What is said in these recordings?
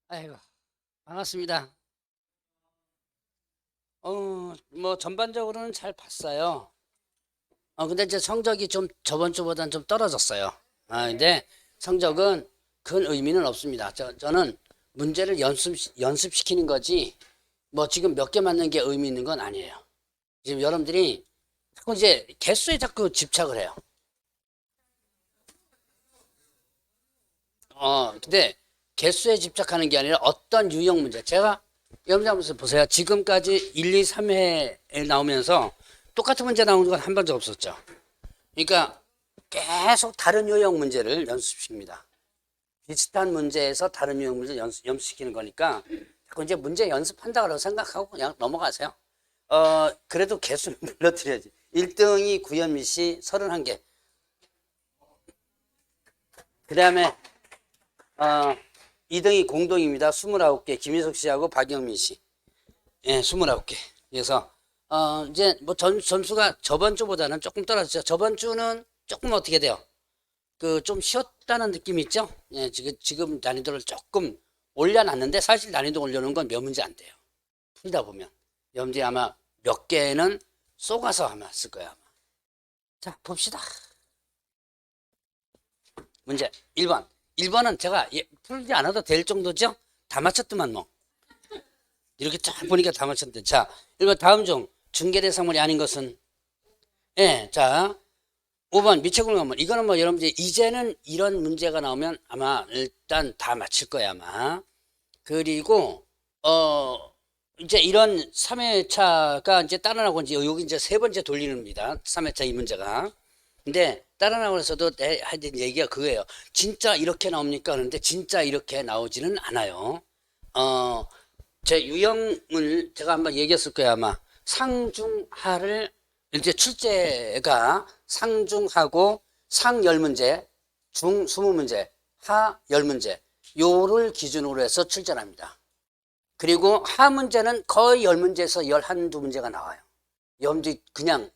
아이고, 반갑습니다. 뭐, 전반적으로는 잘 봤어요. 근데 이제 성적이 좀 저번 주보다는 좀 떨어졌어요. 근데 성적은 큰 의미는 없습니다. 저는 문제를 연습시키는 거지, 뭐, 지금 몇 개 맞는 게 의미 있는 건 아니에요. 지금 여러분들이 자꾸 이제 개수에 자꾸 집착을 해요. 근데 개수에 집착하는 게 아니라 어떤 유형 문제. 제가 여러분들 한번 보세요. 지금까지 1, 2, 3회에 나오면서 똑같은 문제 나오는 건 한 번도 없었죠. 그러니까 계속 다른 유형 문제를 연습시킵니다. 비슷한 문제에서 다른 유형 문제를 연습시키는 거니까 자꾸 이제 문제 연습한다고 생각하고 그냥 넘어가세요. 그래도 개수는 불러드려야지. 1등이 구현미 씨 31개. 그 다음에 2등이 공동입니다. 29개. 김희석 씨하고 박영민 씨. 예, 29개. 그래서, 이제 뭐 점수가 저번 주보다는 조금 떨어졌죠. 저번 주는 조금 어떻게 돼요? 그 좀 쉬었다는 느낌이 있죠? 예, 지금 난이도를 조금 올려놨는데 사실 난이도 올려놓은 건 몇 문제 안 돼요. 풀다 보면. 여러분들이 아마 몇 개는 쏘가서 아마 쓸 거야, 아마. 자, 봅시다. 문제 1번. 1번은 제가 풀지 않아도 될 정도죠? 다 맞췄더만 뭐. 이렇게 쫙 보니까 다 맞췄는데. 자, 1번 다음 중 중개대상물이 아닌 것은? 예, 자, 5번 미체공간물. 이거는 뭐 여러분들 이제는 이런 문제가 나오면 아마 일단 다 맞힐 거야, 아마. 그리고, 이제 이런 3회차가 이제 따라 나오고 이제 여기 이제 세 번째 돌리는입니다. 3회차 이 문제가. 근데 따라 나오면서도 하여튼 얘기가 그거예요. 진짜 이렇게 나옵니까? 그런데 진짜 이렇게 나오지는 않아요. 어, 제 유형을 제가 한번 얘기했을 거예요, 아마. 상중하를, 이제 출제가 상중하고 상 10문제, 중 20문제, 하 10문제, 요를 기준으로 해서 출제를 합니다. 그리고 하 문제는 거의 10문제에서 11~2문제가 나와요. 여러분들이 그냥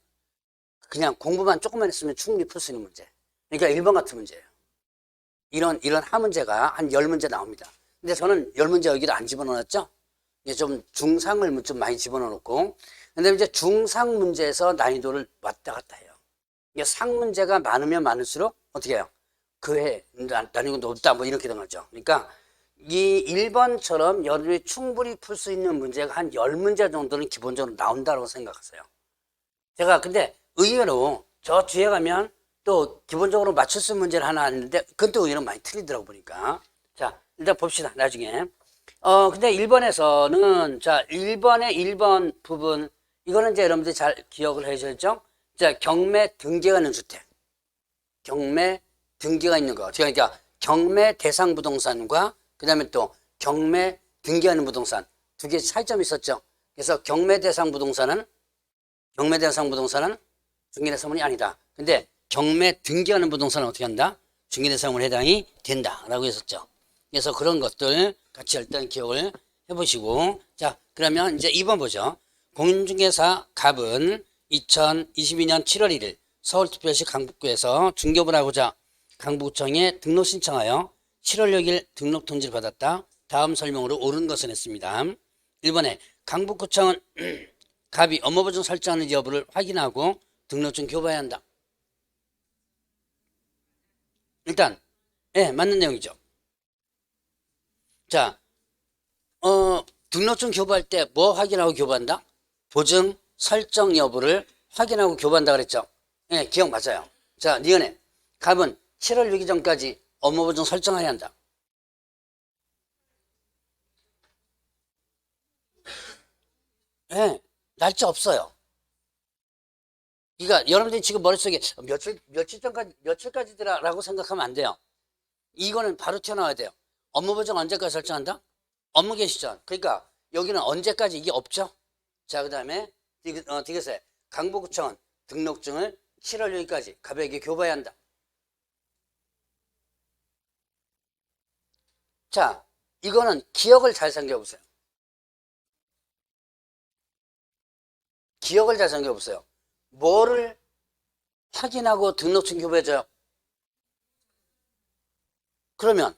공부만 조금만 했으면 충분히 풀 수 있는 문제. 그러니까 1번 같은 문제예요. 이런 하 문제가 한 10문제 나옵니다. 근데 저는 10문제 여기도 안 집어넣었죠? 이제 좀 중상을 좀 많이 집어넣고, 근데 이제 중상 문제에서 난이도를 왔다 갔다 해요. 이게 상 문제가 많으면 많을수록 어떻게 해요? 그해 난이도가 높다 뭐 이렇게 된 거죠. 그러니까 이 1번처럼 여러분이 충분히 풀 수 있는 문제가 한 10문제 정도는 기본적으로 나온다고 생각하세요. 제가 근데 의외로 저 뒤에 가면 또 기본적으로 맞출 수 있는 문제를 하나 했는데 그건 또 의외로 많이 틀리더라고 보니까. 자, 일단 봅시다. 나중에. 근데 1번에서는 자, 1번의 1번 부분 이거는 이제 여러분들이 잘 기억을 해주셨죠? 자, 경매 등기가 있는 주택. 경매 등기가 있는 거. 그러니까 경매 대상 부동산과 그다음에 또 경매 등기하는 부동산 두 개 차이점이 있었죠. 그래서 경매 대상 부동산은 중개대상물이 아니다. 근데 경매 등기하는 부동산은 어떻게 한다? 중개대상물 해당이 된다라고 했었죠. 그래서 그런 것들 같이 일단 기억을 해보시고 자 그러면 이제 2번 보죠. 공인중개사 갑은 2022년 7월 1일 서울특별시 강북구에서 중개업을 하고자 강북구청에 등록 신청하여 7월 6일 등록 통지를 받았다. 다음 설명으로 옳은 것은 했습니다. 1번에 강북구청은 갑이 업무보증 설정하는 여부를 확인하고 등록증 교부해야 한다. 일단 맞는 내용이죠. 자, 등록증 교부할 때 뭐 확인하고 교부한다? 보증 설정 여부를 확인하고 교부한다 그랬죠. 기억 맞아요. 자, 니은에 갑은 7월 6일 전까지 업무보증 설정해야 한다. 날짜 없어요. 그러니까 여러분들이 지금 머릿속에 며칠 전까지 며칠까지더라라고 생각하면 안 돼요. 이거는 바로 튀어나와야 돼요. 업무 보정 언제까지 설정한다? 업무 개시 전. 그러니까 여기는 언제까지 이게 없죠? 자, 그다음에 디귿에 강북구청은 등록증을 7월 6일까지 가볍게 교부해야 한다. 자, 이거는 기억을 잘 생겨보세요. 기억을 잘 생겨보세요. 뭐를 확인하고 등록증 교부해줘요? 그러면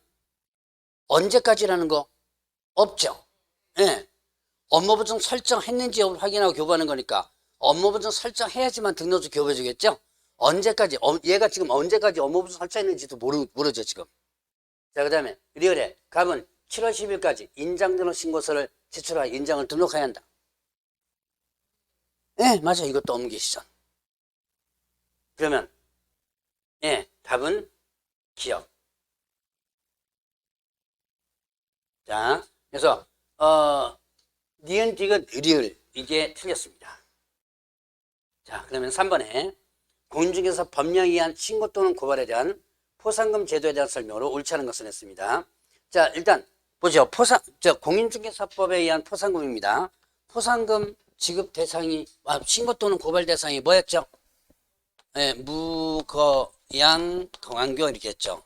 언제까지라는 거? 없죠. 예. 업무부정 설정했는지 여부를 확인하고 교부하는 거니까 업무부정 설정해야지만 등록주 교부해주겠죠. 언제까지 얘가 지금 언제까지 업무부정 설정했는지도 모르죠 지금. 자, 그 다음에 리얼에 갑은 7월 10일까지 인장등록 신고서를 제출하여 인장을 등록해야 한다. 예, 맞아. 이것도 업무개시 시전. 그러면 예, 답은 기억. 자, 그래서 니은 디귿 리을 이게 틀렸습니다. 자, 그러면 3번에 공인중개사 법령에 의한 신고 또는 고발에 대한 포상금 제도에 대한 설명으로 옳지 않은 것을 했습니다. 자, 일단 보죠. 공인중개사법에 의한 포상금입니다. 포상금 지급 대상이 신고 또는 고발 대상이 뭐였죠? 예, 무거양 동안교 이렇게 했죠.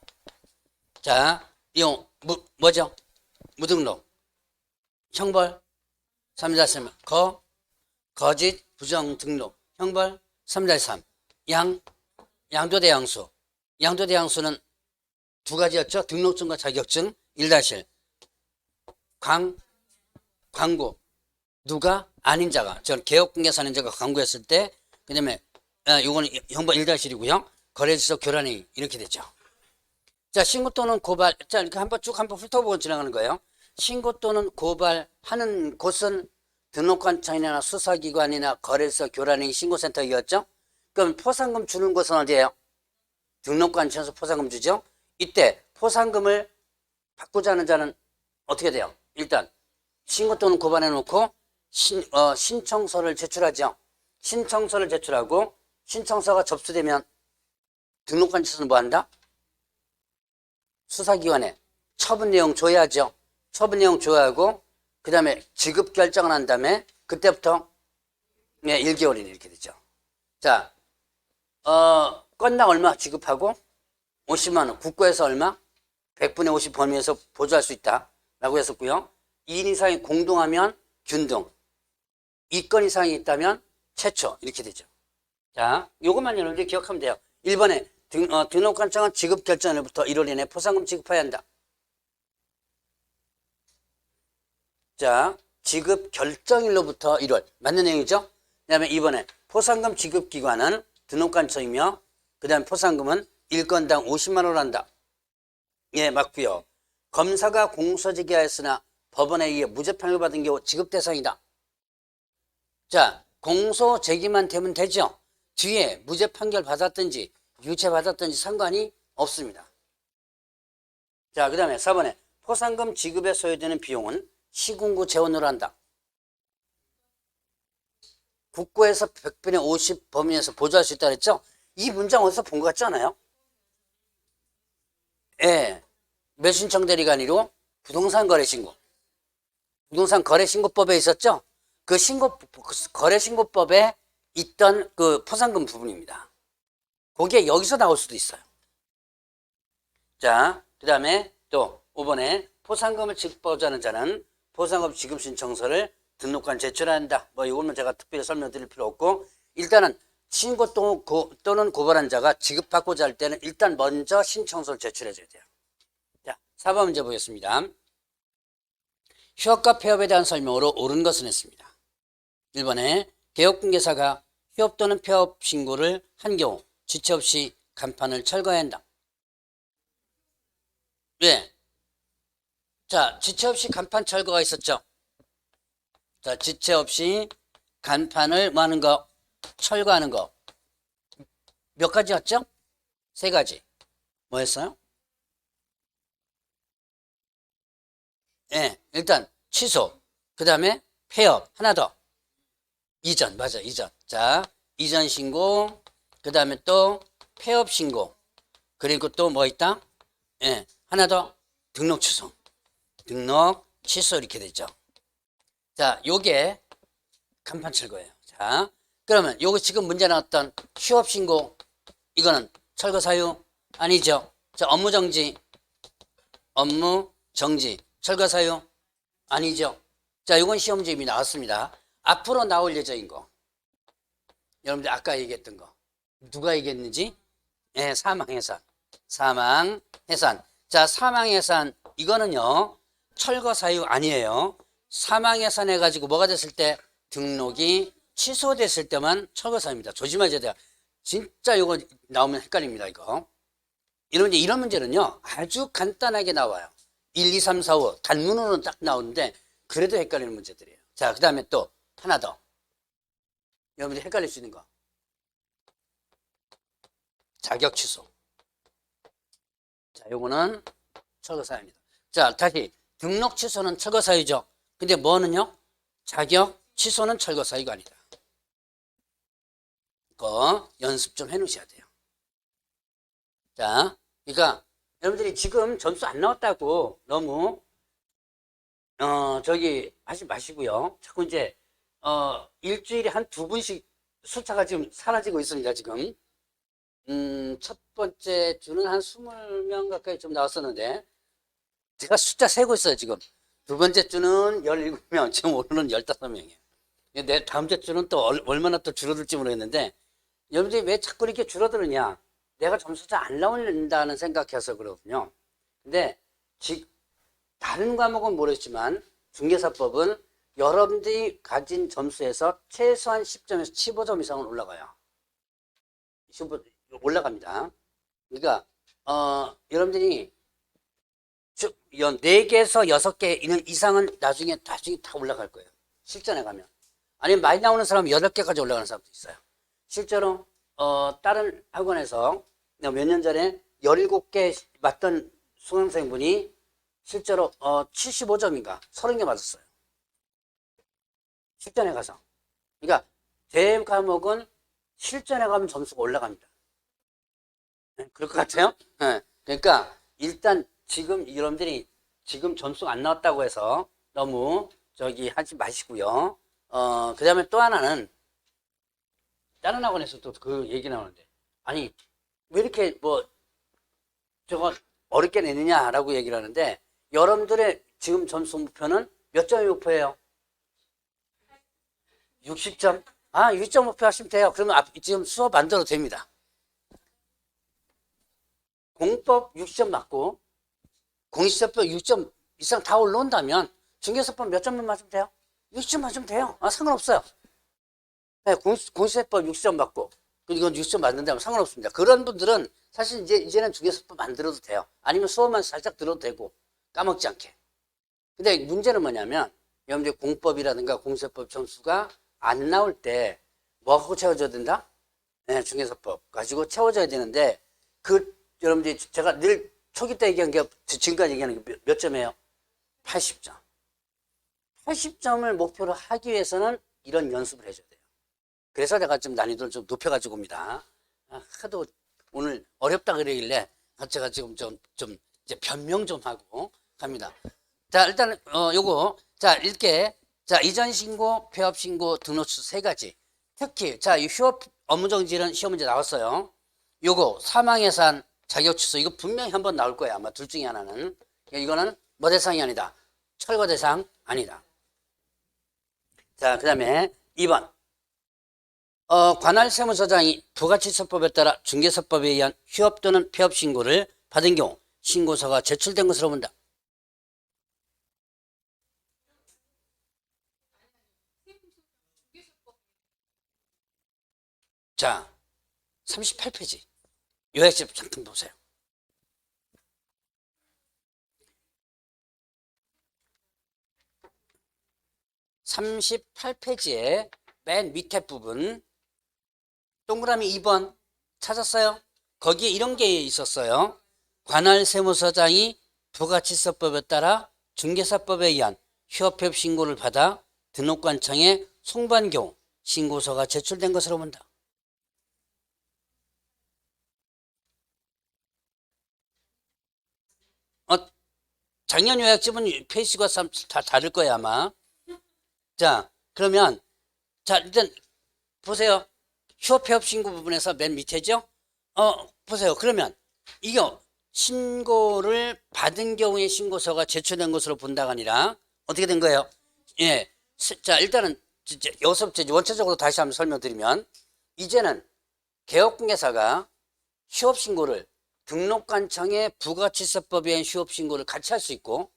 자, 이용 뭐죠? 무등록, 형벌, 3-3, 거짓, 부정 등록, 형벌, 3-3, 양도대양수. 양도대양수는 두 가지였죠. 등록증과 자격증, 1-1. 광고. 누가? 아닌 자가. 저 개업공개사 아닌 자가 광고했을 때, 그 다음에, 요거는 형벌 1-1이고요. 거래지서 교란이 이렇게 되죠. 자, 신고 또는 고발. 자, 이렇게 한번 훑어보고 지나가는 거예요. 신고 또는 고발하는 곳은 등록관청이나 수사기관이나 거래소, 교란행, 신고센터이었죠. 그럼 포상금 주는 곳은 어디예요? 등록관청에서 포상금 주죠. 이때 포상금을 받고자 하는 자는 어떻게 돼요? 일단 신고 또는 고발해 놓고 신청서를 제출하죠. 신청서를 제출하고 신청서가 접수되면 등록관청에서는 뭐 한다? 수사기관에 처분 내용 줘야죠. 처분 내용 줘야 하고 그 다음에 지급 결정을 한 다음에 그때부터 1개월이네 이렇게 되죠. 자, 건당 얼마 지급하고 50만 원, 국고에서 얼마? 100분의 50 범위에서 보조할 수 있다 라고 했었고요. 2인 이상이 공동하면 균등, 2건 이상이 있다면 최초 이렇게 되죠. 자, 요것만 여러분들이 기억하면 돼요. 1번에 등록관청은 지급 결정일부터 1월 이내 포상금 지급해야 한다. 자, 지급 결정일로부터 1월 맞는 내용이죠. 그 다음에 2번에 포상금 지급기관은 등록관청이며 그 다음에 포상금은 1건당 50만 원을 한다. 예, 맞고요. 검사가 공소제기하였으나 법원에 의해 무죄 판결을 받은 경우 지급 대상이다. 자, 공소제기만 되면 되죠. 뒤에 무죄 판결 받았든지 유죄 받았든지 상관이 없습니다. 자, 그 다음에 4번에 포상금 지급에 소요되는 비용은 시군구 재원으로 한다. 국고에서 100분의 50 범위에서 보조할 수 있다 그랬죠? 이 문장 어디서 본 것 같지 않아요? 예. 매수신청 대리가 아니고 부동산 거래신고. 부동산 거래신고법에 있었죠? 그 거래신고법에 있던 그 포상금 부분입니다. 거기에 여기서 나올 수도 있어요. 자, 그 다음에 또 5번에 포상금을 지급하고자 하는 자는 포상금 지급 신청서를 등록관 제출한다. 뭐 이거는 제가 특별히 설명드릴 필요 없고 일단은 신고 또는 고발한 자가 지급받고자 할 때는 일단 먼저 신청서를 제출해줘야 돼요. 자, 4번 문제 보겠습니다. 휴업과 폐업에 대한 설명으로 옳은 것은 했습니다. 1번에 개업공개사가 휴업 또는 폐업 신고를 한 경우 지체 없이 간판을 철거해야 한다. 왜? 자, 지체 없이 간판 철거가 있었죠. 자, 지체 없이 간판을 뭐 하는 거? 철거하는 거. 몇 가지였죠? 3가지. 뭐였어요? 예, 일단 취소. 그 다음에 폐업. 하나 더. 이전. 맞아, 이전. 자, 이전 신고. 그 다음에 또 폐업 신고. 그리고 또 뭐 있다? 예, 하나 더. 등록 취소. 등록 취소 이렇게 되죠. 자, 요게 간판 철거예요. 자, 그러면 요거 지금 문제 나왔던 휴업 신고 이거는 철거 사유 아니죠. 자, 업무 정지 철거 사유 아니죠. 자, 요건 시험 문제 이미 나왔습니다. 앞으로 나올 예정인 거 여러분들 아까 얘기했던 거 누가 얘기했는지 예, 사망해산. 자, 사망해산 이거는요 철거 사유 아니에요. 사망 해산해 가지고 뭐가 됐을 때 등록이 취소됐을 때만 철거 사유입니다. 조심하셔야 돼요. 진짜 이거 나오면 헷갈립니다. 이런 문제는요 아주 간단하게 나와요. 1, 2, 3, 4, 5 단문으로는 딱 나오는데 그래도 헷갈리는 문제들이에요. 자, 그 다음에 또 하나 더 여러분들이 헷갈릴 수 있는 거 자격 취소. 자, 요거는 철거 사유입니다. 자, 다시 등록 취소는 철거 사유죠. 근데 뭐는요? 자격 취소는 철거 사유가 아니다. 이거 연습 좀 해놓으셔야 돼요. 자, 그러니까 여러분들이 지금 점수 안 나왔다고 너무 저기 하지 마시고요. 자꾸 이제 일주일에 한 두 분씩 숫자가 지금 사라지고 있습니다. 지금 첫 번째 주는 한 20명 가까이 좀 나왔었는데 제가 숫자 세고 있어요. 지금 두 번째 주는 17명, 지금 오늘은 15명이에요. 내 다음 주는 또 얼마나 또 줄어들지 모르겠는데 여러분들이 왜 자꾸 이렇게 줄어드느냐? 내가 점수가 안 나온다는 생각해서 그러거든요. 근데 다른 과목은 모르겠지만 중개사법은 여러분들이 가진 점수에서 최소한 10점에서 15점 이상은 올라가요. 15, 올라갑니다. 그러니까 여러분들이 4개에서 6개 이상은 나중에 다 올라갈 거예요. 실전에 가면. 아니면 많이 나오는 사람은 8개까지 올라가는 사람도 있어요. 실제로 다른 학원에서 몇 년 전에 17개 맞던 수강생분이 실제로 75점인가 30개 맞았어요. 실전에 가서. 그러니까 제 과목은 실전에 가면 점수가 올라갑니다. 네, 그럴 것 같아요. 네. 그러니까 일단 지금 여러분들이 지금 점수가 안 나왔다고 해서 너무 저기 하지 마시고요. 그 다음에 또 하나는 다른 학원에서도 그 얘기 나오는데 아니 왜 이렇게 뭐 저거 어렵게 내느냐라고 얘기를 하는데 여러분들의 지금 점수 목표는 몇 점이 목표예요? 60점? 아, 60점 목표 하시면 돼요. 그러면 지금 수업 안 들어도 됩니다. 공법 60점 맞고 공시제법 6점 이상 다 올라온다면 중개사법 몇 점만 맞으면 돼요? 60점 맞으면 돼요. 상관없어요. 네, 공시제법 60점 맞고 이건 60점 맞는다면 상관없습니다. 그런 분들은 사실 이제는 중개사법 안 들어도 돼요. 아니면 수업만 살짝 들어도 되고 까먹지 않게. 근데 문제는 뭐냐면 여러분들 공법이라든가 공시제법 점수가 안 나올 때 뭐 갖고 채워줘야 된다? 네, 중개사법 가지고 채워줘야 되는데 여러분들이 제가 늘 초기 때 얘기한 게 지금까지 얘기하는 게 몇 점이에요? 80점. 80점을 목표로 하기 위해서는 이런 연습을 해줘야 돼요. 그래서 내가 좀 난이도를 좀 높여가지고 옵니다. 하도 오늘 어렵다 그러길래 제가 지금 좀 이제 변명 좀 하고 갑니다. 자, 일단 요거 자 읽게 자 이전 신고, 폐업 신고, 등록취소 세 가지. 특히 자 이 휴업 업무정지는 시험 문제 나왔어요. 요거 사망해산, 자격취소 이거 분명히 한번 나올 거예요. 아마 둘 중에 하나는. 이거는 뭐 대상이 아니다. 철거 대상 아니다. 자, 그 다음에 2번. 관할 세무서장이 부가치세법에 따라 중개사법에 의한 휴업 또는 폐업 신고를 받은 경우 신고서가 제출된 것으로 본다. 자, 38페이지. 요약집 잠깐 보세요. 38페이지의 맨 밑에 부분 동그라미 2번 찾았어요? 거기에 이런 게 있었어요. 관할 세무서장이 부가치세법에 따라 중개사법에 의한 휴업폐업 신고를 받아 등록관청에 송부한 경우 신고서가 제출된 것으로 본다. 작년 요약집은 페이지가 다 다를 거예요 아마. 자, 그러면 자 일단 보세요. 휴업폐업 신고 부분에서 맨 밑에죠. 보세요. 그러면 이거 신고를 받은 경우에 신고서가 제출된 것으로 본다가 아니라 어떻게 된 거예요? 예. 자, 일단은 여기서부터 원체적으로 다시 한번 설명드리면 이제는 개업공개사가 휴업신고를 등록관청의 부가치세법에 의한 휴업신고를 같이 할 수 있고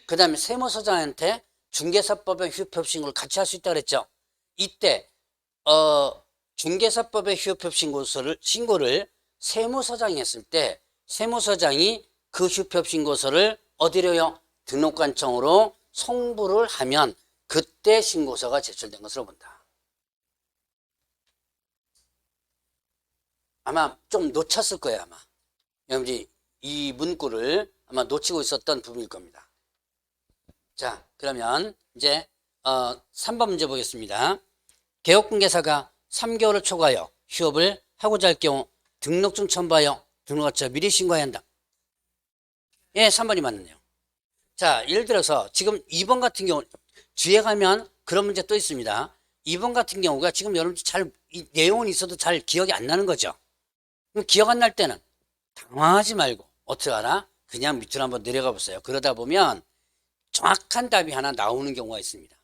그 다음에 세무서장한테 중개사법의 휴업신고를 같이 할 수 있다 그랬죠. 이때 중개사법의 휴업신고를 세무서장이 했을 때 세무서장이 그 휴업신고서를 어디로요? 등록관청으로 송부를 하면 그때 신고서가 제출된 것으로 본다. 아마 좀 놓쳤을 거예요. 아마 여러분들이 이 문구를 아마 놓치고 있었던 부분일 겁니다. 자, 그러면 이제 3번 문제 보겠습니다. 개업공개사가 3개월을 초과하여 휴업을 하고자 할 경우 등록증 첨부하여 등록업체 미리 신고해야 한다. 예, 3번이 맞네요. 자, 예를 들어서 지금 2번 같은 경우 뒤에 가면 그런 문제 또 있습니다. 2번 같은 경우가 지금 여러분 이 내용은 있어도 잘 기억이 안 나는 거죠. 그럼 기억 안 날 때는 당황하지 말고 어떻게 하나? 그냥 밑으로 한번 내려가 보세요. 그러다 보면 정확한 답이 하나 나오는 경우가 있습니다.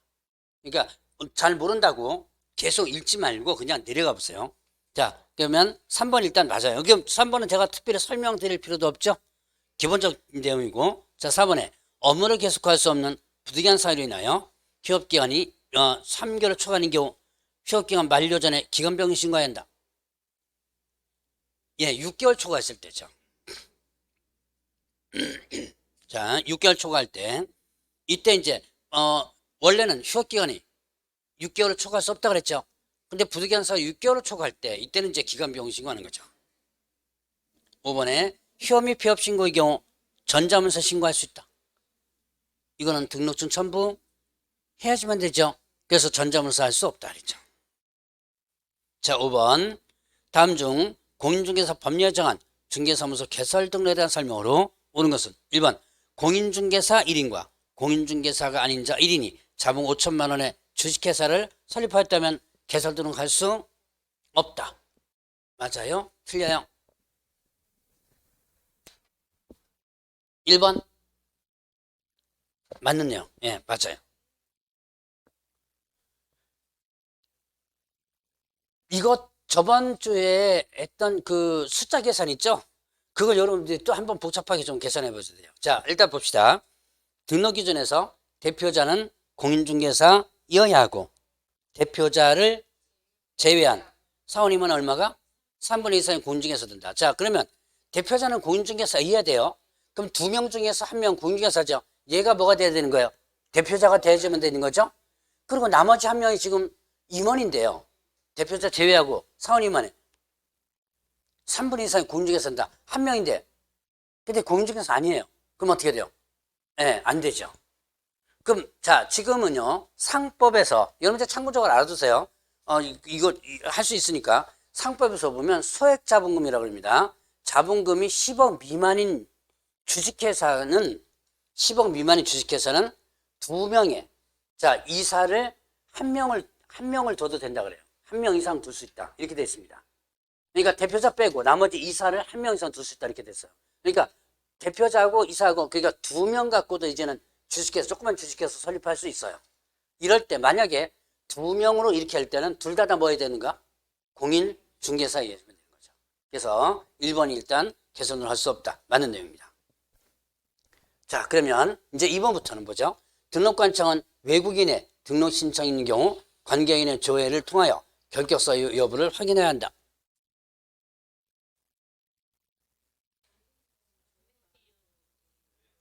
그러니까 잘 모른다고 계속 읽지 말고 그냥 내려가 보세요. 자, 그러면 3번 일단 맞아요. 그럼 3번은 제가 특별히 설명드릴 필요도 없죠. 기본적 내용이고. 자, 4번에 업무를 계속할 수 없는 부득이한 사유로 인하여 휴업기간이 3개월을 초과하는 경우 휴업기간 만료 전에 기간병 신고해야 한다. 예, 6개월 초과했을 때죠. 자, 6개월 초과할 때 이때 이제 원래는 휴업기간이 6개월을 초과할 수 없다 그랬죠. 근데 부득이한 사유 6개월을 초과할 때 이때는 이제 기간병 신고하는 거죠. 5번에 휴업 및 폐업 신고의 경우 전자문서 신고할 수 있다. 이거는 등록증 첨부 해야지만 되죠. 그래서 전자문서 할 수 없다 그랬죠. 자, 5번 다음 중 공인중개사 법률에 정한 중개사무소 개설 등록에 대한 설명으로 오는 것은 1번 공인중개사 1인과 공인중개사가 아닌 자 1인이 자본 5천만 원의 주식회사를 설립하였다면 개설 등록할 수 없다. 맞아요? 틀려요? 1번 맞는요. 예, 맞아요. 이거 저번 주에 했던 그 숫자 계산 있죠? 그걸 여러분들이 또 한번 복잡하게 좀 계산해 보셔야 돼요. 자, 일단 봅시다. 등록 기준에서 대표자는 공인중개사여야 하고 대표자를 제외한 사원이면 얼마가? 3분의 2 이상의 공인중개사 든다. 자, 그러면 대표자는 공인중개사여야 돼요. 그럼 2명 중에서 1명 공인중개사죠. 얘가 뭐가 돼야 되는 거예요? 대표자가 돼야지면 되는 거죠. 그리고 나머지 1명이 지금 임원인데요. 대표자 제외하고 사원 임원에 3분의 2 이상의 공인중개사 든다. 1명인데 근데 공인중개사 아니에요. 그럼 어떻게 돼요? 네, 안 되죠. 그럼 자, 지금은요 상법에서 여러분들 참고적으로 알아두세요. 이거 할 수 있으니까 상법에서 보면 소액자본금이라고 합니다. 자본금이 10억 미만인 주식회사는 10억 미만인 주식회사는 2명의 자 이사를 한 명을 둬도 된다 그래요. 1명 이상 둘 수 있다 이렇게 돼 있습니다. 그러니까 대표자 빼고 나머지 이사를 1명 이상 둘 수 있다 이렇게 됐어요. 그러니까 대표자하고 이사하고 그러니까 2명 갖고도 이제는 주식회사 조그만 주식회사 설립할 수 있어요. 이럴 때 만약에 2명으로 이렇게 할 때는 둘 다 뭐 해야 되는가? 공인 중개사에 해야 되는 거죠. 그래서 1번이 일단 개선을 할 수 없다. 맞는 내용입니다. 자, 그러면 이제 2번부터는 뭐죠? 등록관청은 외국인의 등록 신청이 있는 경우 관계인의 조회를 통하여 결격서 여부를 확인해야 한다.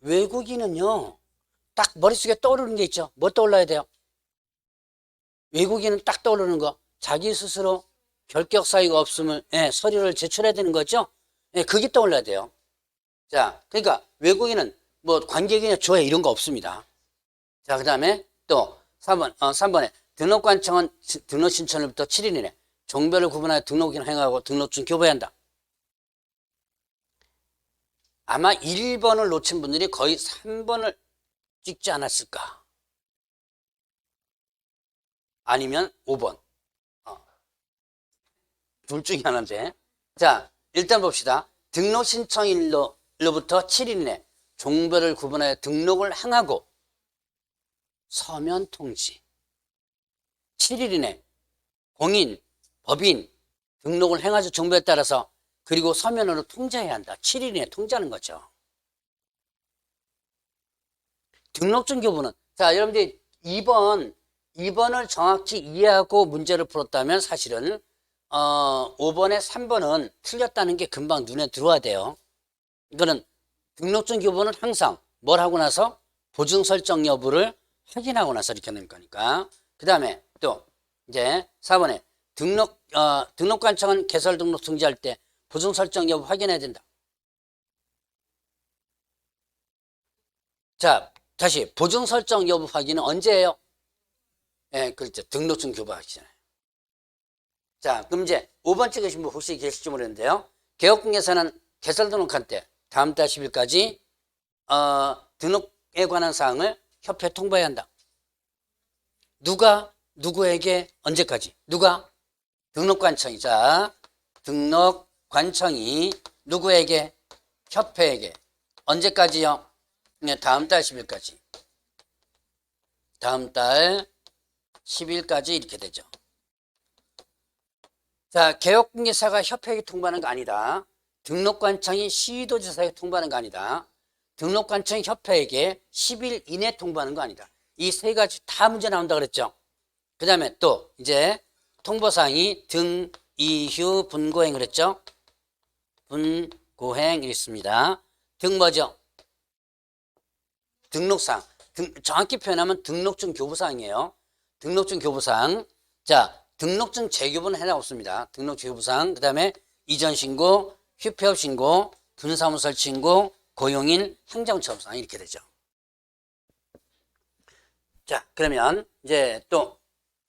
외국인은요 딱 머릿속에 떠오르는 게 있죠. 뭐 떠올라야 돼요? 외국인은 딱 떠오르는 거 자기 스스로 결격 사유가 없음을 서류를 제출해야 되는 거죠. 그게 떠올라야 돼요. 자, 그러니까 외국인은 뭐 관계인의 조회 이런 거 없습니다. 자, 그 다음에 또 3번에 등록관청은 등록 신청일부터 7일 이내 종별을 구분하여 등록인 행하고 등록증 교부해야 한다. 아마 1번을 놓친 분들이 거의 3번을 찍지 않았을까? 아니면 5번. 둘 중에 하나인데. 자, 일단 봅시다. 등록 신청일로부터 7일 이내 종별을 구분하여 등록을 행하고 서면 통지. 7일 이내 공인, 법인 등록을 행하죠. 정보에 따라서. 그리고 서면으로 통지해야 한다. 7일 이내 통지하는 거죠. 등록증 교부는 자 여러분들이 2번을 정확히 이해하고 문제를 풀었다면 사실은 5번에 3번은 틀렸다는 게 금방 눈에 들어와야 돼요. 이거는 등록증 교부는 항상 뭘 하고 나서 보증 설정 여부를 확인하고 나서 이렇게 하는 거니까. 그 다음에 또 이제 4번에 등록관청은 개설 등록 등재할 때 보증 설정 여부 확인해야 된다. 자, 다시 보증 설정 여부 확인은 언제예요? 예, 그렇죠. 등록증 교부하기 전에. 자, 그럼 이제 5번 찍으신 분 혹시 계실지 모르겠는데요. 개업공개서는 개설 등록할 때 다음 달 10일까지 등록에 관한 사항을 협회에 통보해야 한다. 누가 누구에게 언제까지? 누가? 등록관청이. 자, 등록관청이 누구에게? 협회에게. 언제까지요? 네, 다음 달 10일까지. 다음 달 10일까지 이렇게 되죠. 자, 개업공개사가 협회에게 통보하는 거 아니다. 등록관청이 시도지사에게 통보하는 거 아니다. 등록관청이 협회에게 10일 이내 통보하는 거 아니다. 이 세 가지 다 문제 나온다 그랬죠. 그 다음에 또 이제 통보사항이 등, 이휴, 분고행 그랬죠. 분고행 있습니다. 등 뭐죠? 등록사항. 정확히 표현하면 등록증 교부사항이에요. 등록증 교부사항. 자, 등록증 재교부는 해당 없습니다. 등록증 교부사항. 그 다음에 이전 신고, 휴폐업 신고, 분사무소 신고, 고용인 행정처분사항 이렇게 되죠. 자, 그러면 이제 또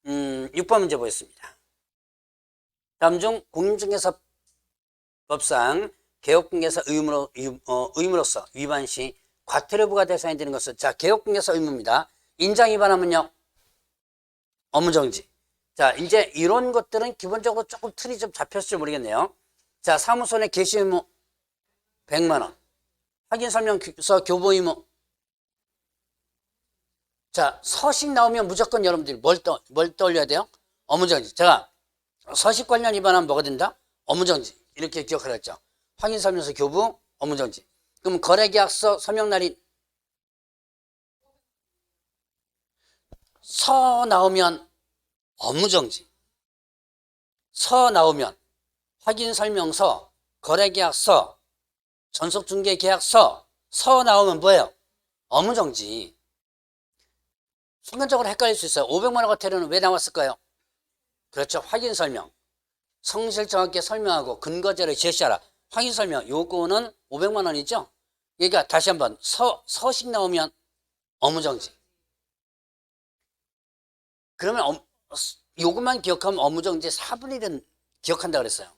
6번 문제 보겠습니다. 다음 중 공인중개사법상 개업공개사 의무로서 위반 시 과태료부과 대상이 되는 것은 자 개업공개사 의무입니다. 인장 위반하면요 업무정지. 자 이제 이런 것들은 기본적으로 조금 틀이 좀 잡혔을지 모르겠네요. 자 사무소 내 개시 의무 100만 원. 확인설명서 교부 의무. 자 서식 나오면 무조건 여러분들이 뭘 떠올려야 돼요? 업무정지. 제가 서식 관련 위반하면 뭐가 된다? 업무정지. 이렇게 기억하라 했죠. 확인설명서 교부 업무정지. 그럼 거래계약서 서명날인 서 나오면 업무정지. 서 나오면 확인설명서, 거래계약서, 전속중개계약서 서 나오면 뭐예요? 업무정지. 순간적으로 헷갈릴 수 있어요. 500만 원 과태료는 왜 나왔을까요? 그렇죠. 확인설명. 성실 정확하게 설명하고 근거자를 제시하라. 확인설명. 요거는 500만 원이죠. 그러니까 다시 한번 서식 나오면 업무정지. 그러면 요것만 기억하면 업무정지 4분의 1은 기억한다 그랬어요.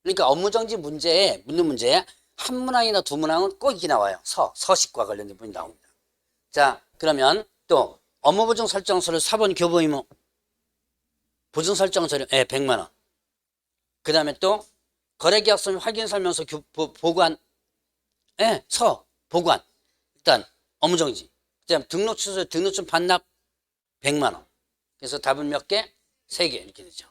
그러니까 업무정지 문제에 묻는 문제에 한 문항이나 두 문항은 꼭 이게 나와요. 서식과 관련된 부분이 나옵니다. 자 그러면 또 업무보증 설정서를 4번 교부 의무 보증 설정서를 100만 원. 그 다음에 또 거래계약서 확인설명서 보관 보관 일단 업무정지. 그다음 등록 취소 등록증 반납 100만 원. 그래서 답은 몇 개? 3개 이렇게 되죠.